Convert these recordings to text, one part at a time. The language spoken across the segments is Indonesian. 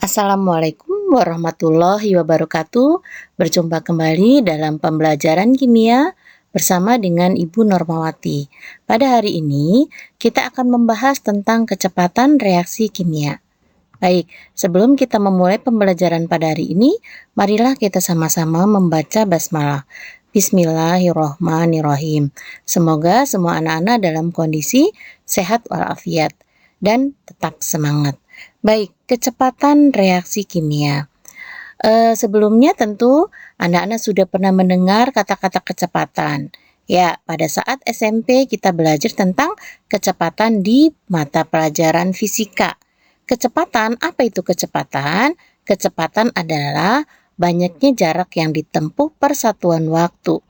Assalamualaikum warahmatullahi wabarakatuh. Berjumpa kembali dalam pembelajaran kimia bersama dengan Ibu Normawati. Pada hari ini, kita akan membahas tentang kecepatan reaksi kimia. Baik, sebelum kita memulai pembelajaran pada hari ini, marilah kita sama-sama membaca basmalah. Bismillahirrohmanirrohim. Semoga semua anak-anak dalam kondisi sehat walafiat dan tetap semangat. Baik, kecepatan reaksi kimia. Sebelumnya tentu anak-anak sudah pernah mendengar kata-kata kecepatan. Ya, pada saat SMP kita belajar tentang kecepatan di mata pelajaran fisika. Kecepatan, apa itu kecepatan? Kecepatan adalah banyaknya jarak yang ditempuh per satuan waktu.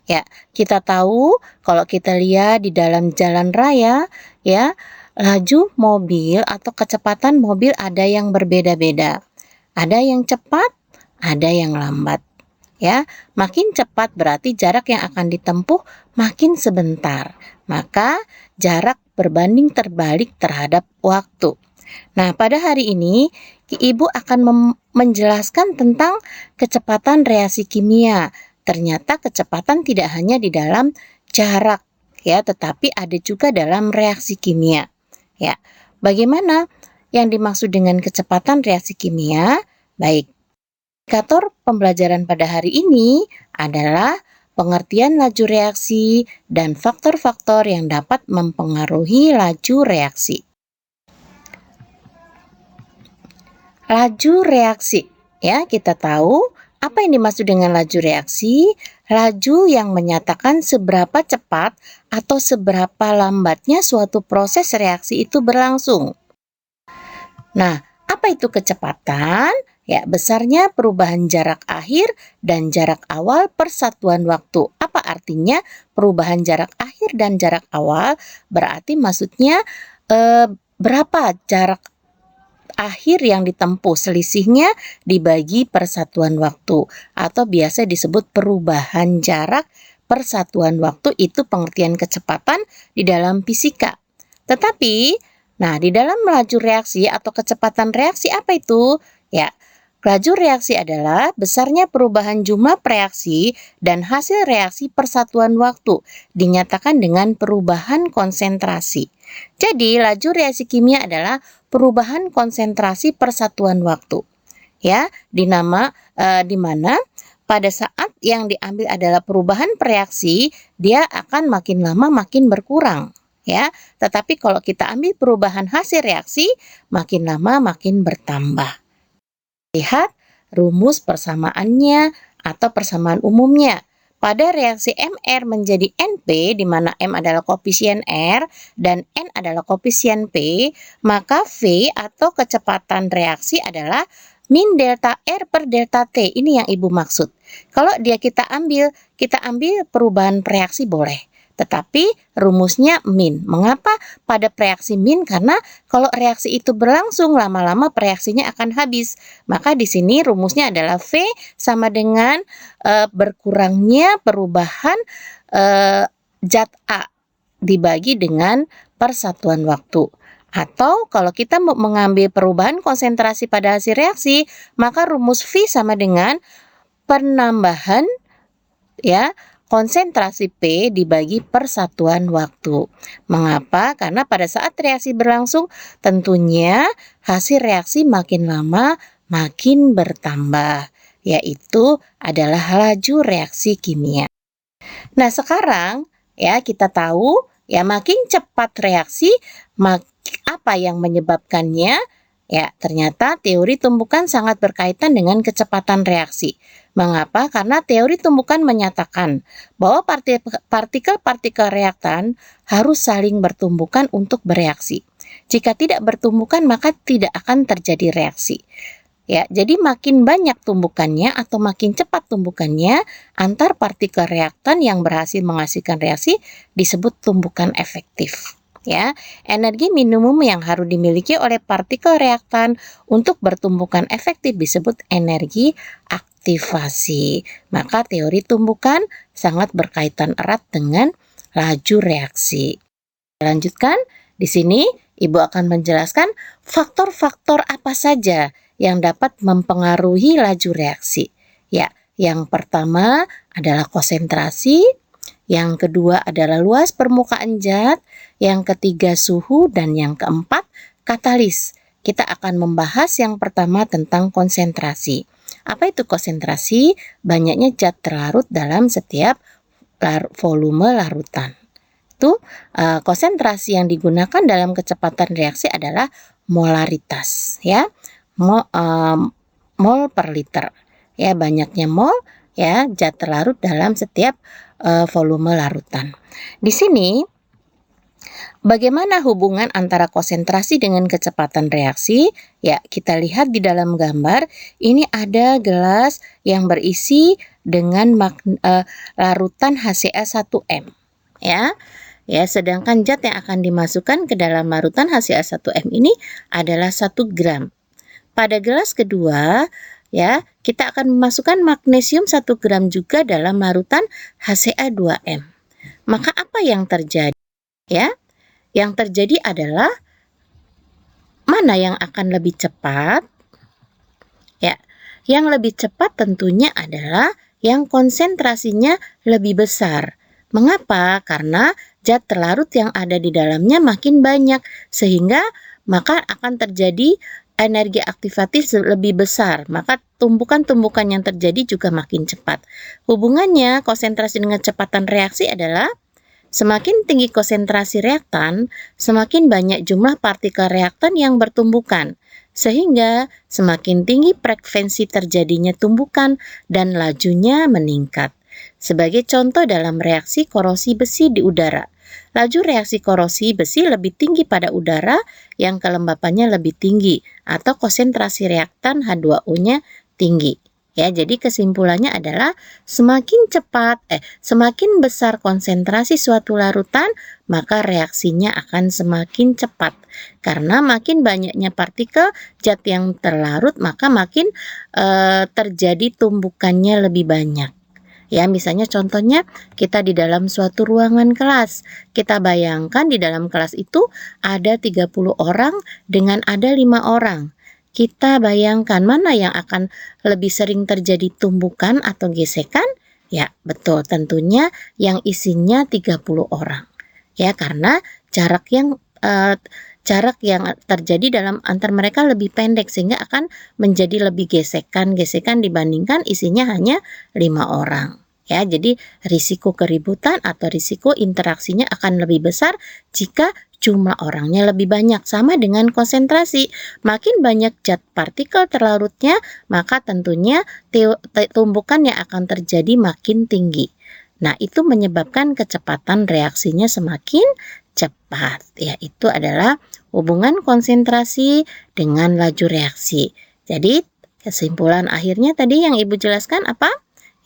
Ya, kita tahu kalau kita lihat di dalam jalan raya, ya, laju mobil atau kecepatan mobil ada yang berbeda-beda. Ada yang cepat, ada yang lambat. Ya, makin cepat berarti jarak yang akan ditempuh makin sebentar. Maka jarak berbanding terbalik terhadap waktu. Nah, pada hari ini Ibu akan menjelaskan tentang kecepatan reaksi kimia. Ternyata kecepatan tidak hanya di dalam jarak, ya, tetapi ada juga dalam reaksi kimia. Ya, bagaimana yang dimaksud dengan kecepatan reaksi kimia? Baik, indikator pembelajaran pada hari ini adalah pengertian laju reaksi dan faktor-faktor yang dapat mempengaruhi laju reaksi. Laju reaksi, ya, kita tahu apa yang dimaksud dengan laju reaksi? Laju yang menyatakan seberapa cepat atau seberapa lambatnya suatu proses reaksi itu berlangsung. Nah, apa itu kecepatan? Ya, besarnya perubahan jarak akhir dan jarak awal per satuan waktu. Apa artinya perubahan jarak akhir dan jarak awal? Berarti maksudnya berapa jarak akhir yang ditempuh, selisihnya dibagi per satuan waktu, atau biasa disebut perubahan jarak per satuan waktu. Itu pengertian kecepatan di dalam fisika. Tetapi, nah, di dalam laju reaksi atau kecepatan reaksi apa itu? Ya, laju reaksi adalah besarnya perubahan jumlah reaksi dan hasil reaksi per satuan waktu, dinyatakan dengan perubahan konsentrasi. Jadi, laju reaksi kimia adalah perubahan konsentrasi per satuan waktu. Ya, di mana pada saat yang diambil adalah perubahan reaksi, dia akan makin lama makin berkurang. Ya, tetapi kalau kita ambil perubahan hasil reaksi, makin lama makin bertambah. Lihat rumus persamaannya atau persamaan umumnya. Pada reaksi MR menjadi NP, di mana M adalah koefisien R dan N adalah koefisien P, maka V atau kecepatan reaksi adalah min delta R per delta T. Ini yang Ibu maksud. Kalau kita ambil perubahan reaksi boleh. Tetapi rumusnya min. Mengapa pada reaksi min? Karena kalau reaksi itu berlangsung lama-lama reaksinya akan habis. Maka di sini rumusnya adalah V sama dengan berkurangnya perubahan zat A dibagi dengan persatuan waktu. Atau kalau kita mau mengambil perubahan konsentrasi pada hasil reaksi, maka rumus V sama dengan penambahan, ya, konsentrasi P dibagi persatuan waktu. Mengapa? Karena pada saat reaksi berlangsung, tentunya hasil reaksi makin lama makin bertambah, yaitu adalah laju reaksi kimia. Nah, sekarang ya kita tahu ya makin cepat reaksi, apa yang menyebabkannya? Ya, ternyata teori tumbukan sangat berkaitan dengan kecepatan reaksi. Mengapa? Karena teori tumbukan menyatakan bahwa partikel-partikel reaktan harus saling bertumbukan untuk bereaksi. Jika tidak bertumbukan, maka tidak akan terjadi reaksi. Ya, jadi makin banyak tumbukannya atau makin cepat tumbukannya antar partikel reaktan yang berhasil menghasilkan reaksi disebut tumbukan efektif. Ya, energi minimum yang harus dimiliki oleh partikel reaktan untuk bertumbukan efektif disebut energi aktivasi. Maka teori tumbukan sangat berkaitan erat dengan laju reaksi. Lanjutkan, di sini Ibu akan menjelaskan faktor-faktor apa saja yang dapat mempengaruhi laju reaksi? Ya, yang pertama adalah konsentrasi, yang kedua adalah luas permukaan zat, yang ketiga suhu, dan yang keempat katalis. Kita akan membahas yang pertama tentang konsentrasi. Apa itu konsentrasi? Banyaknya zat terlarut dalam setiap volume larutan. Itu konsentrasi yang digunakan dalam kecepatan reaksi adalah molaritas, ya. Mol per liter. Ya, banyaknya mol ya zat terlarut dalam setiap volume larutan. Di sini bagaimana hubungan antara konsentrasi dengan kecepatan reaksi? Ya, kita lihat di dalam gambar. Ini ada gelas yang berisi dengan larutan HCl1M. Ya, sedangkan zat yang akan dimasukkan ke dalam larutan HCl1M ini adalah 1 gram. Pada gelas kedua, ya, kita akan memasukkan magnesium 1 gram juga dalam larutan HCl2M. Maka apa yang terjadi? Ya, yang terjadi adalah mana yang akan lebih cepat? Ya, yang lebih cepat tentunya adalah yang konsentrasinya lebih besar. Mengapa? Karena zat terlarut yang ada di dalamnya makin banyak, sehingga maka akan terjadi energi aktivatif lebih besar, maka tumbukan-tumbukan yang terjadi juga makin cepat. Hubungannya konsentrasi dengan kecepatan reaksi adalah semakin tinggi konsentrasi reaktan, semakin banyak jumlah partikel reaktan yang bertumbukan, sehingga semakin tinggi frekuensi terjadinya tumbukan dan lajunya meningkat. Sebagai contoh dalam reaksi korosi besi di udara. Laju reaksi korosi besi lebih tinggi pada udara yang kelembapannya lebih tinggi atau konsentrasi reaktan H2O-nya tinggi. Ya, jadi kesimpulannya adalah semakin besar konsentrasi suatu larutan, maka reaksinya akan semakin cepat. Karena makin banyaknya partikel zat yang terlarut, maka makin terjadi tumbukannya lebih banyak. Ya, misalnya contohnya kita di dalam suatu ruangan kelas. Kita bayangkan di dalam kelas itu ada 30 orang dengan ada 5 orang. Kita bayangkan mana yang akan lebih sering terjadi tumbukan atau gesekan? Ya, betul, tentunya yang isinya 30 orang. Ya, karena jarak yang terjadi dalam antar mereka lebih pendek, sehingga akan menjadi lebih gesekan dibandingkan isinya hanya 5 orang. Ya, jadi risiko keributan atau risiko interaksinya akan lebih besar jika jumlah orangnya lebih banyak. Sama dengan konsentrasi, makin banyak zat partikel terlarutnya, maka tentunya tumbukan yang akan terjadi makin tinggi. Nah, itu menyebabkan kecepatan reaksinya semakin cepat. Ya, itu adalah hubungan konsentrasi dengan laju reaksi. Jadi, kesimpulan akhirnya tadi yang Ibu jelaskan apa?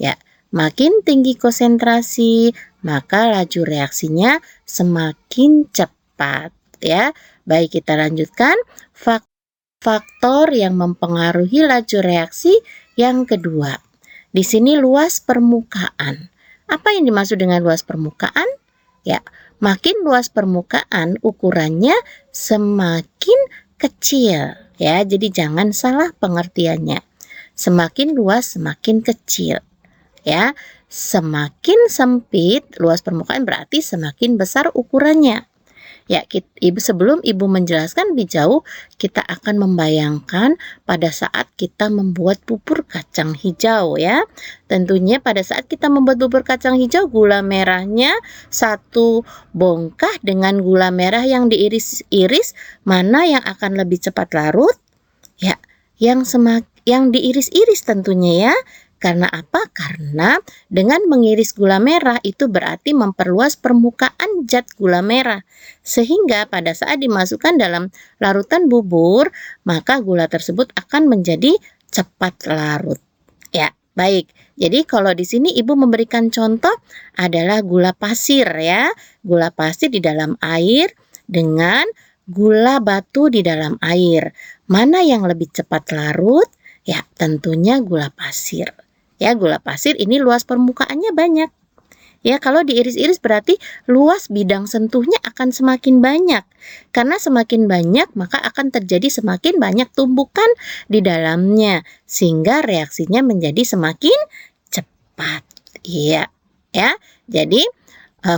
Ya, makin tinggi konsentrasi, maka laju reaksinya semakin cepat. Ya, baik, kita lanjutkan. Faktor yang mempengaruhi laju reaksi yang kedua. Di sini luas permukaan. Apa yang dimaksud dengan luas permukaan? Ya, makin luas permukaan ukurannya semakin kecil. Ya, jadi jangan salah pengertiannya. Semakin luas semakin kecil. Ya, semakin sempit luas permukaan berarti semakin besar ukurannya. Ya, sebelum Ibu menjelaskan lebih jauh, kita akan membayangkan pada saat kita membuat bubur kacang hijau ya. Tentunya pada saat kita membuat bubur kacang hijau, gula merahnya 1 bongkah dengan gula merah yang diiris-iris, mana yang akan lebih cepat larut? Ya, yang diiris-iris tentunya ya. Karena apa? Karena dengan mengiris gula merah itu berarti memperluas permukaan zat gula merah. Sehingga pada saat dimasukkan dalam larutan bubur, maka gula tersebut akan menjadi cepat larut. Ya, baik. Jadi kalau di sini Ibu memberikan contoh adalah gula pasir ya. Gula pasir di dalam air dengan gula batu di dalam air. Mana yang lebih cepat larut? Ya, tentunya gula pasir. Ya, gula pasir ini luas permukaannya banyak. Ya, kalau diiris-iris berarti luas bidang sentuhnya akan semakin banyak. Karena semakin banyak, maka akan terjadi semakin banyak tumbukan di dalamnya, sehingga reaksinya menjadi semakin cepat. Iya, ya. Jadi,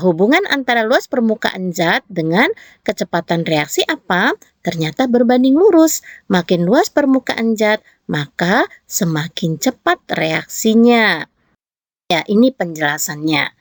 hubungan antara luas permukaan zat dengan kecepatan reaksi apa? Ternyata berbanding lurus. Makin luas permukaan zat, maka semakin cepat reaksinya. Ya, ini penjelasannya.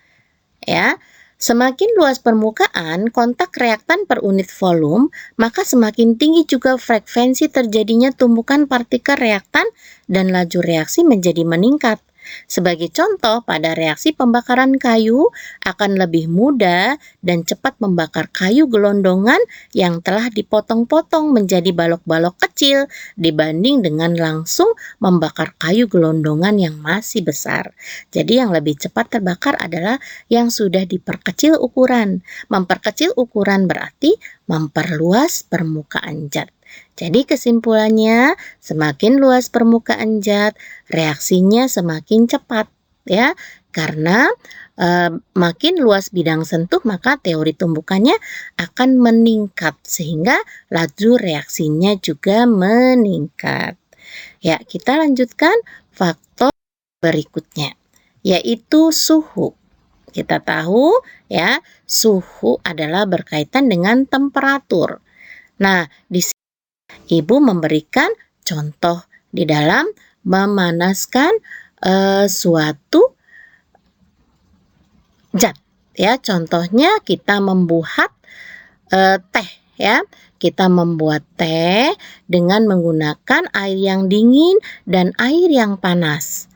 Ya, semakin luas permukaan kontak reaktan per unit volume, maka semakin tinggi juga frekuensi terjadinya tumbukan partikel reaktan dan laju reaksi menjadi meningkat. Sebagai contoh, pada reaksi pembakaran kayu akan lebih mudah dan cepat membakar kayu gelondongan yang telah dipotong-potong menjadi balok-balok kecil dibanding dengan langsung membakar kayu gelondongan yang masih besar. Jadi yang lebih cepat terbakar adalah yang sudah diperkecil ukuran. Memperkecil ukuran berarti memperluas permukaan zat. Jadi kesimpulannya, semakin luas permukaan zat, reaksinya semakin cepat, ya. Karena makin luas bidang sentuh, maka teori tumbukannya akan meningkat sehingga laju reaksinya juga meningkat. Ya, kita lanjutkan faktor berikutnya, yaitu suhu. Kita tahu ya, suhu adalah berkaitan dengan temperatur. Nah, di sini Ibu memberikan contoh di dalam memanaskan suatu zat. Ya, contohnya kita membuat teh, ya. Kita membuat teh dengan menggunakan air yang dingin dan air yang panas.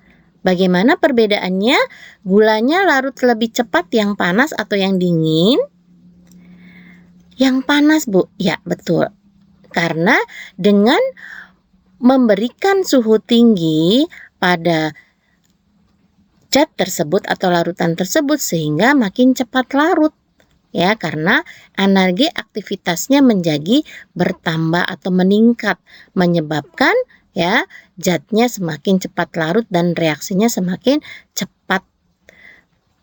Bagaimana perbedaannya? Gulanya larut lebih cepat yang panas atau yang dingin? Yang panas, Bu. Ya, betul. Karena dengan memberikan suhu tinggi pada zat tersebut atau larutan tersebut sehingga makin cepat larut. Ya, karena energi aktivitasnya menjadi bertambah atau meningkat, menyebabkan ya zatnya semakin cepat larut dan reaksinya semakin cepat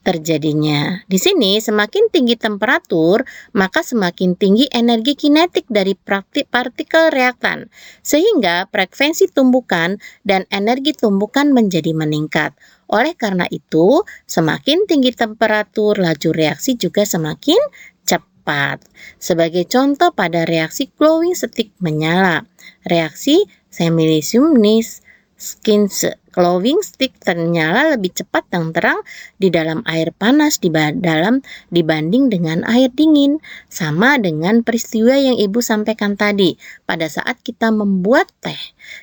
terjadinya. Di sini semakin tinggi temperatur, maka semakin tinggi energi kinetik dari partikel reaktan, sehingga frekuensi tumbukan dan energi tumbukan menjadi meningkat. Oleh karena itu, semakin tinggi temperatur, laju reaksi juga semakin cepat. Sebagai contoh pada reaksi glowing stick menyala, reaksi semilisium nis Skinse, glowing stick ternyala lebih cepat dan terang di dalam air panas dibanding dengan air dingin. Sama dengan peristiwa yang Ibu sampaikan tadi. Pada saat kita membuat teh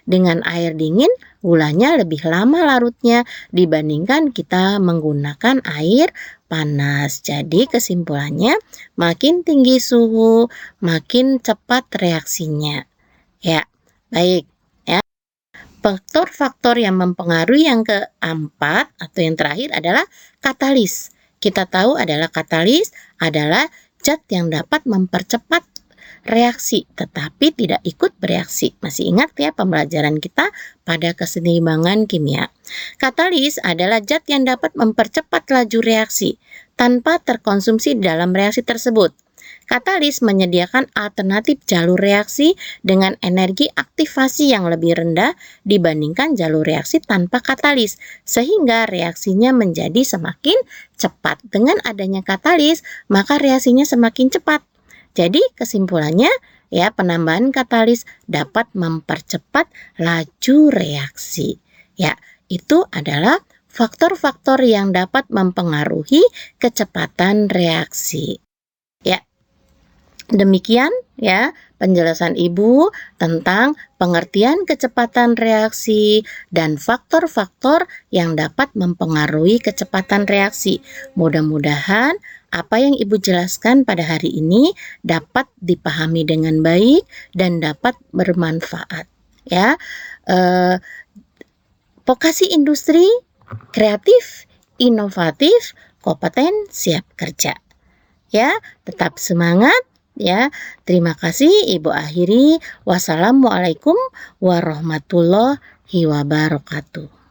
dengan air dingin, gulanya lebih lama larutnya dibandingkan kita menggunakan air panas. Jadi kesimpulannya, makin tinggi suhu, makin cepat reaksinya. Ya, baik. Faktor-faktor yang mempengaruhi yang keempat atau yang terakhir adalah katalis. Kita tahu adalah katalis adalah zat yang dapat mempercepat reaksi tetapi tidak ikut bereaksi. Masih ingat ya pembelajaran kita pada keseimbangan kimia. Katalis adalah zat yang dapat mempercepat laju reaksi tanpa terkonsumsi dalam reaksi tersebut. Katalis menyediakan alternatif jalur reaksi dengan energi aktivasi yang lebih rendah dibandingkan jalur reaksi tanpa katalis, sehingga reaksinya menjadi semakin cepat. Dengan adanya katalis, maka reaksinya semakin cepat. Jadi kesimpulannya, ya, penambahan katalis dapat mempercepat laju reaksi. Ya, itu adalah faktor-faktor yang dapat mempengaruhi kecepatan reaksi. Ya. Demikian ya penjelasan Ibu tentang pengertian kecepatan reaksi dan faktor-faktor yang dapat mempengaruhi kecepatan reaksi. Mudah-mudahan apa yang Ibu jelaskan pada hari ini dapat dipahami dengan baik dan dapat bermanfaat. Ya, vokasi industri kreatif, inovatif, kompeten, siap kerja. Ya, tetap semangat. Ya, terima kasih. Ibu akhiri. Wassalamualaikum warahmatullahi wabarakatuh.